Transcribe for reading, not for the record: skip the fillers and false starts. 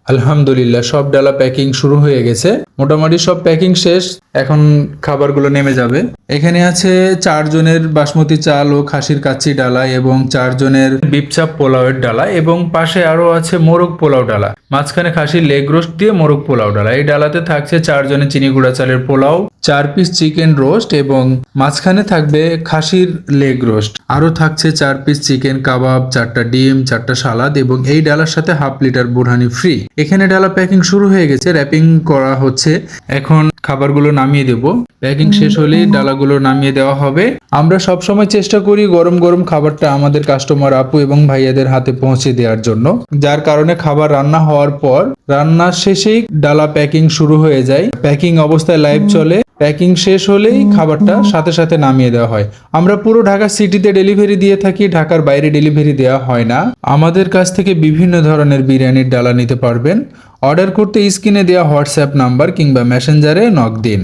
আলহামদুলিল্লাহ সব ডালা প্যাকিং শুরু হয়ে গেছে, মোটামুটি সব প্যাকিং শেষ। এখন খাবারগুলো নেমে যাবে। এখানে আছে 4 জনের বাসমতি চাল ও খাসির কাচ্চি ডালা এবং 4 জনের বিপচাপ পোলাওয়ের ডালা এবং পাশে আরো আছে মোরগ পোলাও ডালা, মাঝখানে খাসির লেগ রোস্ট দিয়ে মোরগ পোলাও ডালা। এই ডালাতে থাকছে 4 জনের চিনি গুঁড়া চালের পোলাও, 4 পিস চিকেন রোস্ট এবং মাঝখানে থাকবে খাসির লেগ রোস্ট। আরো থাকছে 4 পিস চিকেন কাবাব, 4টা ডিম, 4টা সালাদ এবং এই ডালার সাথে হাফ লিটার বুরহানি ফ্রি। এখানে ডালা প্যাকিং শুরু হয়ে গেছে, র্যাপিং করা হচ্ছে। এখন খাবারগুলো নামিয়ে দেব। প্যাকিং শেষ হলেই ডালাগুলো নামিয়ে দেওয়া হবে। আমরা সব সময় চেষ্টা করি গরম গরম খাবারটা আমাদের কাস্টমার আপু এবং ভাইয়াদের হাতে পৌঁছে দেওয়ার জন্য, যার কারণে খাবার রান্না হওয়ার পর রান্নার শেষেই ডালা প্যাকিং শুরু হয়ে যায়। প্যাকিং অবস্থায় লাইভ চলে, প্যাকিং শেষ হলেই খাবারটা সাথে সাথে নামিয়ে দেওয়া হয়। আমরা পুরো ঢাকা সিটিতে ডেলিভারি দিয়ে থাকি, ঢাকার বাইরে ডেলিভারি দেওয়া হয় না। আমাদের কাছ থেকে বিভিন্ন ধরনের বিরিয়ানির ডালা নিতে পারবেন। অর্ডার করতে স্ক্রিনে দেওয়া হোয়াটসঅ্যাপ নাম্বার কিংবা মেসেঞ্জারে নক দিন।